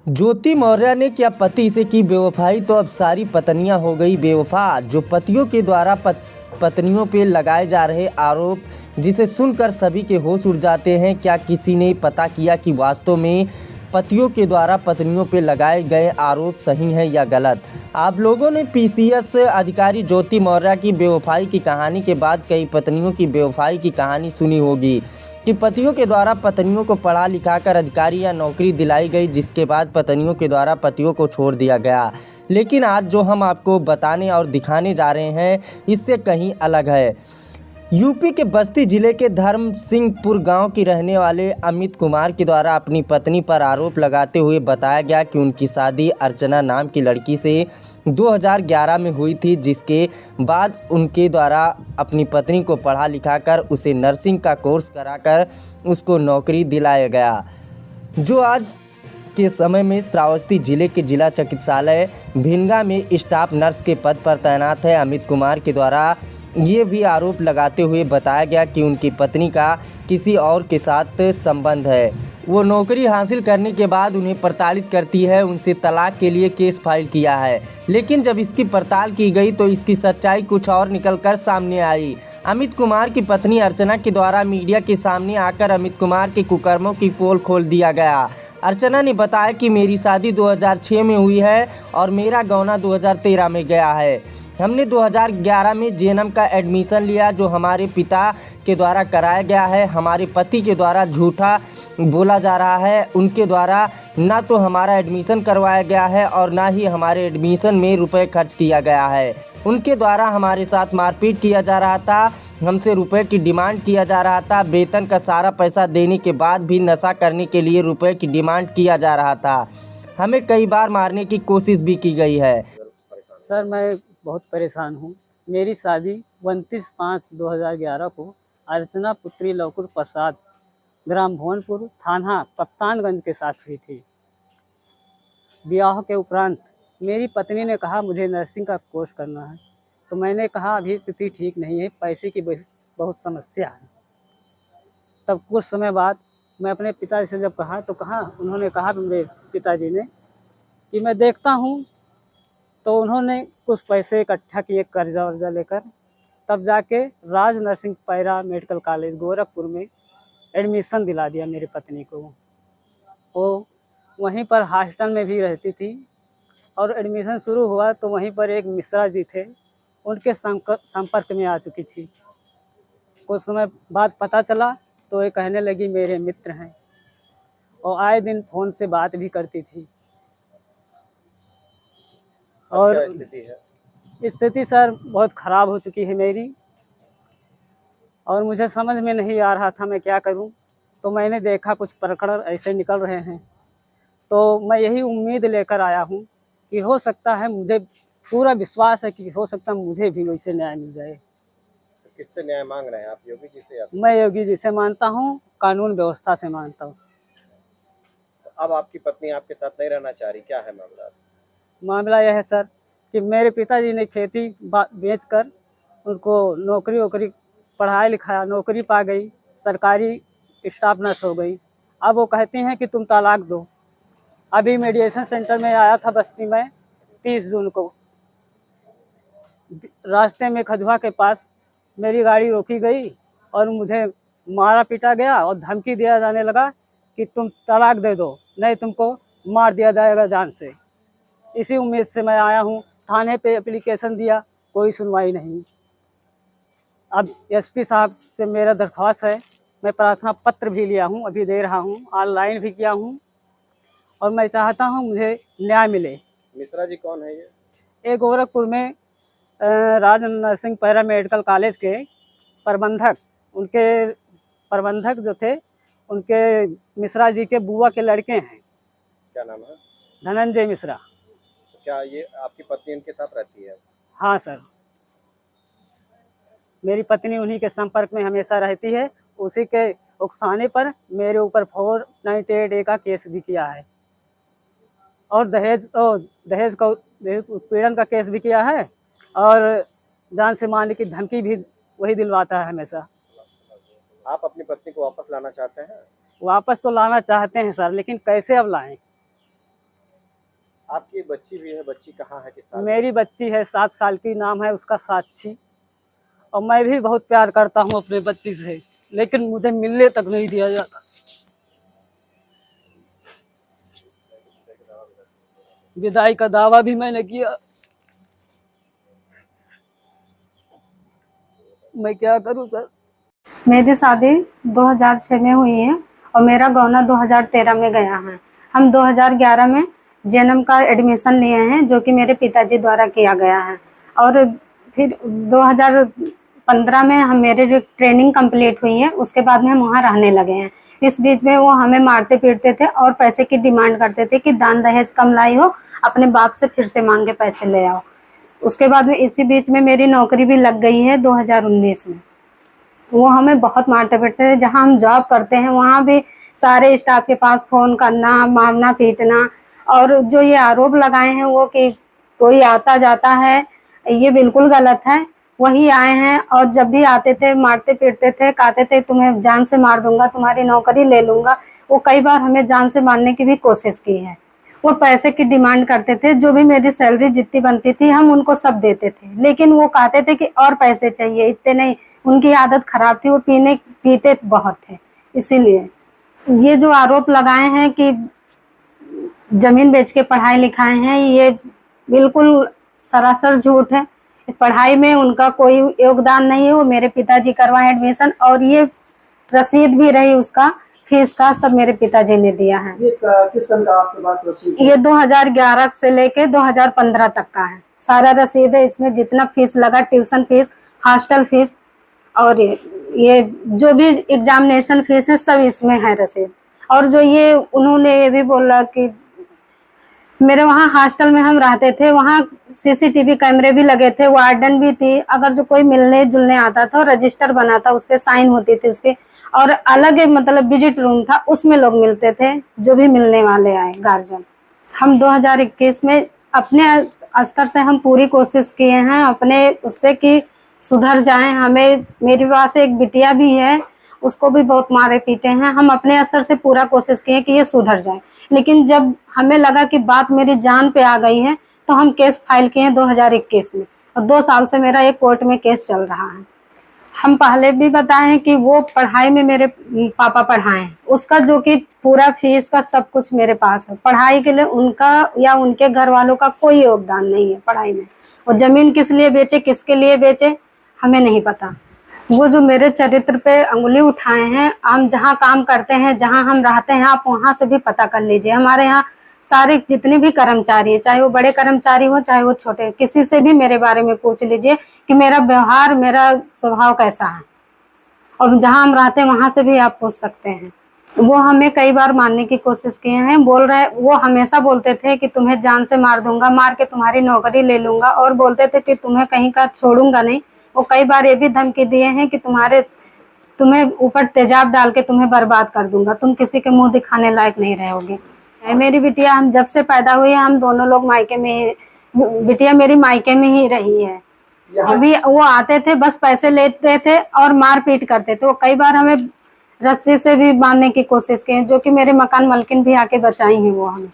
ज्योति मौर्य ने क्या पति से की बेवफाई, तो अब सारी पत्नियां हो गई बेवफा। जो पतियों के द्वारा पत्नियों पे लगाए जा रहे आरोप, जिसे सुनकर सभी के होश उड़ जाते हैं। क्या किसी ने पता किया कि वास्तव में पतियों के द्वारा पत्नियों पे लगाए गए आरोप सही हैं या गलत? आप लोगों ने पीसीएस अधिकारी ज्योति मौर्य की बेवफाई की कहानी के बाद कई पत्नियों की बेवफाई की कहानी सुनी होगी कि पतियों के द्वारा पत्नियों को पढ़ा लिखाकर अधिकारी या नौकरी दिलाई गई, जिसके बाद पत्नियों के द्वारा पतियों को छोड़ दिया गया। लेकिन आज जो हम आपको बताने और दिखाने जा रहे हैं, इससे कहीं अलग है। यूपी के बस्ती जिले के धर्म सिंहपुर गांव के रहने वाले अमित कुमार के द्वारा अपनी पत्नी पर आरोप लगाते हुए बताया गया कि उनकी शादी अर्चना नाम की लड़की से 2011 में हुई थी, जिसके बाद उनके द्वारा अपनी पत्नी को पढ़ा लिखाकर उसे नर्सिंग का कोर्स कराकर उसको नौकरी दिलाया गया। जो आज के समय में श्रावस्ती जिले के जिला चिकित्सालय भिनगा में स्टाफ नर्स के पद पर तैनात है। अमित कुमार के द्वारा ये भी आरोप लगाते हुए बताया गया कि उनकी पत्नी का किसी और के साथ संबंध है। वो नौकरी हासिल करने के बाद उन्हें प्रताड़ित करती है, उनसे तलाक के लिए केस फाइल किया है। लेकिन जब इसकी पड़ताल की गई तो इसकी सच्चाई कुछ और निकलकर सामने आई। अमित कुमार की पत्नी अर्चना के द्वारा मीडिया के सामने आकर अमित कुमार के कुकर्मों की पोल खोल दिया गया। अर्चना ने बताया कि मेरी शादी 2006 में हुई है और मेरा गौना 2013 में गया है। हमने 2011 में जेएनएम का एडमिशन लिया, जो हमारे पिता के द्वारा कराया गया है। हमारे पति के द्वारा झूठा बोला जा रहा है। उनके द्वारा ना तो हमारा एडमिशन करवाया गया है और ना ही हमारे एडमिशन में रुपए खर्च किया गया है। उनके द्वारा हमारे साथ मारपीट किया जा रहा था, हमसे रुपए की डिमांड किया जा रहा था। वेतन का सारा पैसा देने के बाद भी नशा करने के लिए रुपए की डिमांड किया जा रहा था। हमें कई बार मारने की कोशिश भी की गई है। सर, मैं बहुत परेशान हूँ। मेरी शादी 29/5/2011 को अर्चना पुत्री लवकुश प्रसाद, ग्राम भुवनपुर, थाना कप्तानगंज के साथ हुई थी। ब्याह के उपरांत मेरी पत्नी ने कहा मुझे नर्सिंग का कोर्स करना है, तो मैंने कहा अभी स्थिति ठीक नहीं है, पैसे की बहुत समस्या है। तब कुछ समय बाद मैं अपने पिताजी से जब कहा तो उन्होंने कहा मेरे पिताजी ने कि मैं देखता हूँ। तो उन्होंने कुछ पैसे इकट्ठा किए कर्जा वर्जा लेकर, तब जाके Raj nursing para medical college Gorakhpur में एडमिशन दिला दिया मेरी पत्नी को। वो वहीं पर हॉस्टल में भी रहती थी और एडमिशन शुरू हुआ तो वहीं पर एक मिश्रा जी थे, उनके संपर्क में आ चुकी थी। कुछ समय बाद पता चला तो ये कहने लगी मेरे मित्र हैं और आए दिन फ़ोन से बात भी करती थी। और स्थिति सर बहुत ख़राब हो चुकी है मेरी, और मुझे समझ में नहीं आ रहा था मैं क्या करूं। तो मैंने देखा कुछ प्रकरण ऐसे निकल रहे हैं, तो मैं यही उम्मीद लेकर आया हूं कि हो सकता है, मुझे पूरा विश्वास है कि हो सकता है मुझे भी वैसे न्याय मिल जाए। तो किससे न्याय मांग रहे हैं आप? योगी जी से? मैं योगी जी से मानता हूँ, कानून व्यवस्था से मानता हूँ। तो अब आपकी पत्नी आपके साथ नहीं रहना चाह रही, क्या है मामला? मामला यह है सर कि मेरे पिताजी ने खेती बेचकर उनको नौकरी वोकरी पढ़ाया लिखाया, नौकरी पा गई, सरकारी स्टाफ नर्स हो गई। अब वो कहती हैं कि तुम तलाक दो। अभी मेडिएशन सेंटर में आया था बस्ती में 30 जून को। रास्ते में खजुआ के पास मेरी गाड़ी रोकी गई और मुझे मारा पीटा गया और धमकी दिया जाने लगा कि तुम तलाक दे दो, नहीं तुमको मार दिया जाएगा जान से। इसी उम्मीद से मैं आया हूँ, थाने पे एप्लीकेशन दिया, कोई सुनवाई नहीं। अब एसपी साहब से मेरा दरख्वास्त है, मैं प्रार्थना पत्र भी लिया हूँ, अभी दे रहा हूँ, ऑनलाइन भी किया हूँ, और मैं चाहता हूँ मुझे न्याय मिले। मिश्रा जी कौन है ये गोरखपुर में राज नर्सिंग पैरा मेडिकल कॉलेज के प्रबंधक, उनके प्रबंधक जो थे उनके मिश्रा जी के बुआ के लड़के हैं। क्या नाम है? धनंजय मिश्रा। तो क्या ये आपकी पत्नी इनके साथ रहती है? हाँ सर, मेरी पत्नी उन्हीं के संपर्क में हमेशा रहती है। उसी के उकसाने पर मेरे ऊपर 498A का केस भी किया है और दहेज उत्पीड़न का केस भी किया है, और जान से मारने की धमकी भी वही दिलवाता है हमेशा। आप अपनी पत्नी को वापस लाना चाहते हैं? वापस तो लाना चाहते हैं सर, लेकिन कैसे अब लाएं? आपकी बच्ची भी है, बच्ची कहाँ है, किस साल की? मेरी बच्ची है 7 साल की, नाम है उसका साक्षी। और मैं भी बहुत प्यार करता हूँ अपने बच्ची से, लेकिन मुझे मिलने तक नहीं दिया जाता। विदाई का दावा भी मैंने किया, मैं क्या करूँ सर। मेरी शादी 2006 में हुई है और मेरा गौना 2013 में गया है। हम 2011 में जन्म का एडमिशन लिए हैं, जो कि मेरे पिताजी द्वारा किया गया है। और फिर 2015 में हम मेरे जो ट्रेनिंग कंप्लीट हुई है, उसके बाद में हम वहाँ रहने लगे हैं। इस बीच में वो हमें मारते पीटते थे और पैसे की डिमांड करते थे कि दान दहेज कम लाई हो, अपने बाप से फिर से मांग के पैसे ले आओ। उसके बाद में इसी बीच में मेरी नौकरी भी लग गई है 2019 में। वो हमें बहुत मारते पीटते थे। जहाँ हम जॉब करते हैं वहाँ भी सारे स्टाफ के पास फ़ोन करना, मारना पीटना। और जो ये आरोप लगाए हैं वो कि कोई आता जाता है, ये बिल्कुल गलत है। वही आए हैं और जब भी आते थे मारते पीटते थे, कहते थे तुम्हें जान से मार दूंगा, तुम्हारी नौकरी ले लूँगा। वो कई बार हमें जान से मारने की भी कोशिश की है। वो पैसे की डिमांड करते थे, जो भी मेरी सैलरी जितनी बनती थी हम उनको सब देते थे, लेकिन वो कहते थे कि और पैसे चाहिए, इतने नहीं। उनकी आदत खराब थी, वो पीते बहुत थे। इसीलिए ये जो आरोप लगाए हैं कि जमीन बेच के पढ़ाई लिखाए हैं, ये बिल्कुल सरासर झूठ है। पढ़ाई में उनका कोई योगदान नहीं है। वो मेरे पिताजी करवाए एडमिशन, और ये रसीद भी रही उसका, फीस का सब मेरे पिताजी ने दिया है। ये किस सन का आपके पास रसीद? ये 2011 से लेके 2015 तक का है, सारा रसीद है। इसमें जितना फीस लगा, ट्यूशन फीस, हॉस्टल फीस और ये जो भी एग्जामिनेशन फीस है, सब इसमें है रसीद। और जो ये उन्होंने ये भी बोला कि मेरे वहाँ हॉस्टल में हम रहते थे, वहाँ सीसीटीवी कैमरे भी लगे थे, वार्डन भी थी। अगर जो कोई मिलने जुलने आता था, रजिस्टर बना था, उस पर साइन होती थी उसके। और अलग एक मतलब विजिट रूम था, उसमें लोग मिलते थे, जो भी मिलने वाले आए गार्जियन। हम 2021 में अपने स्तर से हम पूरी कोशिश किए हैं अपने उससे कि सुधर जाएं। हमें, मेरी पास एक बिटिया भी है, उसको भी बहुत मारे पीटे हैं। हम अपने स्तर से पूरा कोशिश किए कि ये सुधर जाए, लेकिन जब हमें लगा कि बात मेरी जान पे आ गई है, तो हम केस फाइल किए हैं 2021 में। और 2 साल से मेरा एक कोर्ट में केस चल रहा है। हम पहले भी बताए हैं कि वो पढ़ाई में मेरे पापा पढ़ाएं, उसका जो कि पूरा फीस का सब कुछ मेरे पास है। पढ़ाई के लिए उनका या उनके घर वालों का कोई योगदान नहीं है पढ़ाई में। और ज़मीन किस लिए बेचे, किसके लिए बेचे, हमें नहीं पता। वो जो मेरे चरित्र पे अंगुली उठाए हैं, हम जहाँ काम करते हैं, जहाँ हम रहते हैं, आप वहाँ से भी पता कर लीजिए। हमारे यहाँ सारे जितने भी कर्मचारी हैं, चाहे वो बड़े कर्मचारी हो चाहे वो छोटे, किसी से भी मेरे बारे में पूछ लीजिए कि मेरा व्यवहार, मेरा स्वभाव कैसा है। और जहाँ हम रहते हैं वहाँ से भी आप पूछ सकते हैं। वो हमें कई बार मारने की कोशिश किए हैं। वो हमेशा बोलते थे कि तुम्हें जान से मार दूंगा, मार के तुम्हारी नौकरी ले लूंगा, और बोलते थे कि तुम्हें कहीं का छोड़ूंगा नहीं। वो कई बार ये भी धमकी दिए हैं कि तुम्हें ऊपर तेजाब डाल के तुम्हें बर्बाद कर दूंगा, तुम किसी के मुंह दिखाने लायक नहीं रहोगे। मेरी बिटिया, हम जब से पैदा हुई है हम दोनों लोग मायके में ही, बिटिया मेरी मायके में ही रही है। अभी वो आते थे, बस पैसे लेते थे और मार पीट करते थे। वो कई बार हमें रस्सी से भी बांधने की कोशिश की, जो कि मेरे मकान मालकिन भी आके बचाई हैं वो हमें।